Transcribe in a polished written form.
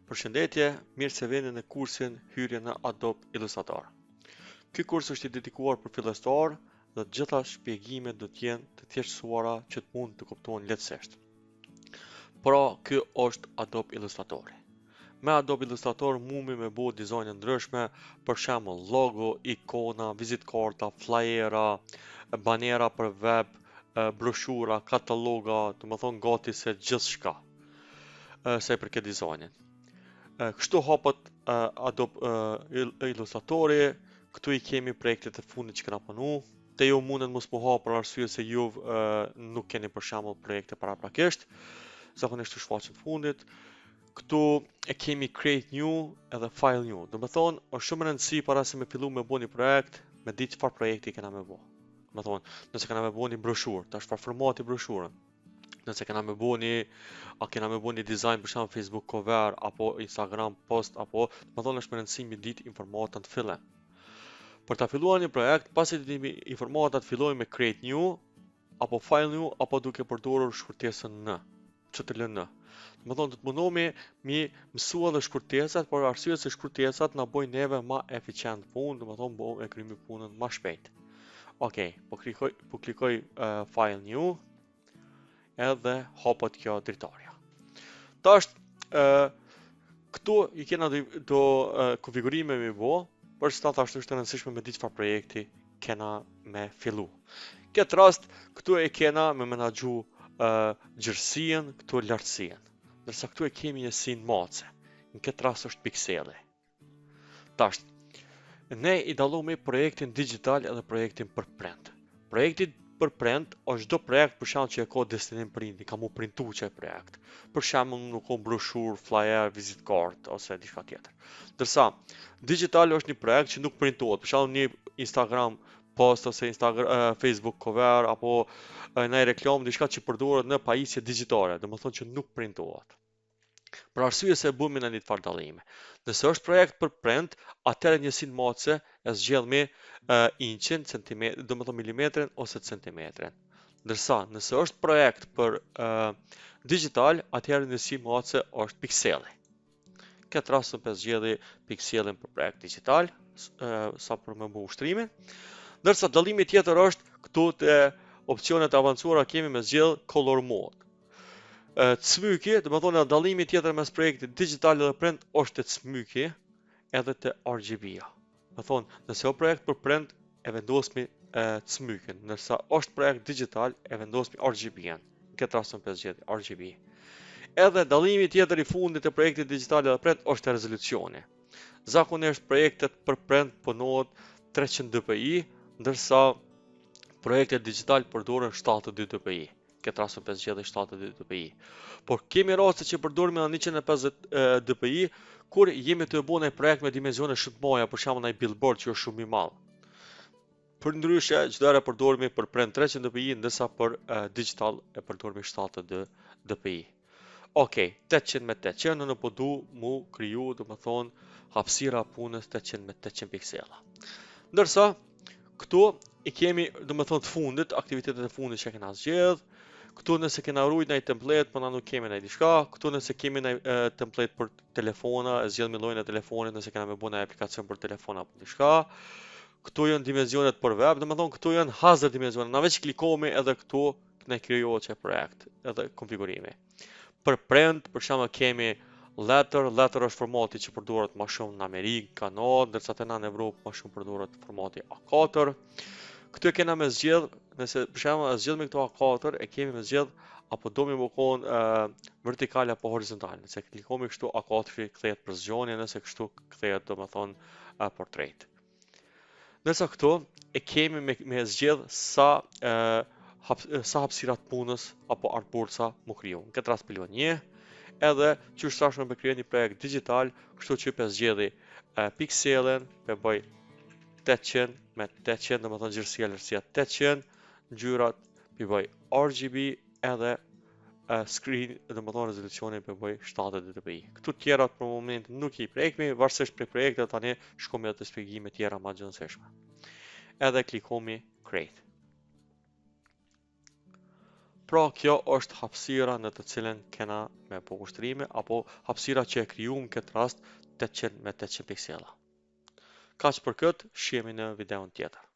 Përshëndetje, mirë se vini në kursin hyrje në Adobe Illustrator. Ky kurs është i dedikuar për fillestar dhe të gjitha shpjegimet do të jenë të thjeshtësuara që të mund të kuptohen lehtësisht. Pra, ky është Adobe Illustratori. Me Adobe Illustrator mundemi me bëu dizajne ndryshme, për shembull logo, ikona, vizitkarta, flyera, banera për web, broshura, kataloga, domethënë gati se gjithçka sa i përket dizajnit. Kështu hapet Adobe Illustratori, këtu i kemi projektet e fundit që kena punu, te ju mundet mos mu hapë për arsye se ju nuk keni për shembull projekte paraprakisht, zakonisht të shfaqen fundit. Këtu e kemi Create New edhe File New. Do me thonë, është shumë rëndësi para se me fillu me bo një projekt, me di çfarë projekti kena me bo. Do me thonë, nëse kena me bo një broshurë, ta çfarë formati broshurën. Nëse kena me bo një dizajn për shembull Facebook cover apo Instagram post apo më thonë është më rëndësi me ditë informatat të fillim. Për ta filluar një projekt, pasi të dimi informatat, fillojmë me Create New apo File New apo duke përdorur shkurtesën N, CTRL-N. Më thonë, do të mundohemi mi mësua dhe shkurtesat, por arsye se shkurtesat na bojnë neve ma eficient punë, do të thonë e kryejmë punën ma shpejt. Okej, po klikoj File New edhe hapet kjo dritarja. Tash këtu i kena do konfigurime me bo, për sa tash është e rëndësishme me ditë çfarë projekti kena me fillu. Këtë rast këtu e kena me menaxhu gjërësien, këtu lartësien. Ndërsa këtu e kemi një sin mace. Në këtë rast është pikseli. Tash ne i dallojmë projektin digital edhe projektin për print. Projekti për print është çdo projekt për shembull që e ka destinim printi, ka mu printu çaj projekt. Për shembull nuk ka broshurë, flyer, vizitkart ose diçka tjetër. Ndërsa digital është një projekt që nuk printohet, për shembull një Instagram post ose Facebook cover apo një reklam, diçka që përdoret në pajisje digjitale, domethënë që nuk printohet. Për arsye se e bëmi në një farë dallime. Nëse është projekt për print, atëherë njësinë mace e zgjedhmi inçin, centimetrin, domethënë milimetrin ose centimetrin. Ndërsa nëse është projekt për digital, atëherë njësinë mace është pikseli. Këtë rast të zgjedhni pikselin për projekt digital, sa për me bëu ushtrimin. Ndërsa dallimi tjetër është këtu te opsionet avancuara kemi me zgjedh color mode. Cmyki, do të thonë dallimi tjetër mes projektit digital dhe print është te cmyki edhe te RGB-ja. Do të thonë, nëse është projekt për print e vendosmi cmykin, ndërsa është projekt digital e vendosmi RGB-ën. Në këtë rast më zgjedh RGB. Edhe dallimi tjetër i fundit të projektit digital dhe print është rezolucioni. Zakonisht projektet për print punohet 300 dpi, ndërsa projektet digital përdoren 72 dpi. Këtë rast më zgjedh 72 dpi. Por kemi raste që përdorim edhe 150 dpi kur jemi të bëjmë një projekt me dimensione shumë të mëdha, për shembull një billboard që është shumë i madh. Përndryshe, çdo herë përdorim për print 300 dpi, ndërsa për digital e përdorim 72 dpi. Okej, 800 me 800 në po du mu kriju, domethënë hapësira punës 800 me 800 piksela. Ndërsa këtu i kemi domethënë të fundit, aktivitetet e fundit që kena zgjedh. Këtu nëse kena rujt në template, po na nuk kemi në diçka. Këtu nëse kemi në template për telefona, e zgjedhmi llojin e telefonit nëse kena me bëu një aplikacion për telefon apo diçka. Këtu janë dimensionet për web, domethënë këtu janë hazard dimensione. Na veç klikomi edhe këtu ne krijohet çaj projekt, edhe konfigurimi. Për print, për shembull kemi letter është formati që përdoret më shumë në Amerikë, Kanadë, ndërsa te na në Evropë më shumë përdoret formati A4. Këtu e kena me zgjedh, nëse për shembull zgjedhmi këto A4, e kemi me zgjedh apo do mi bukon vertikal apo horizontal. Nëse klikomi kështu A4 kthehet për zgjonje, nëse kështu kthehet domethënë portrait. Nëse këtu e kemi me zgjedh sa hapësira të punës apo artboardsa mu kriju. Në këtë rast pëllon 1, edhe që është tashmë me kriju një projekt digital, kështu që pe zgjedhi pikselin, pe bëj 800 me 800, domethënë gjërësia lërësia 800, ngjyrat pe bëj RGB edhe screen, domethënë rezolucionin pe bëj 70 dpi. Këtu tjerat për moment nuk i prekmi, varësisht për projektet tani shkomi edhe të shpjegime tjera më të rëndësishme. Edhe klikomi create. Pra, kjo është hapësira në të cilën kena me po ushtrime, apo hapësira që e kryuam këtë rast 800 me 800 piksela. Kaq për këtë, shihemi në videon tjetër.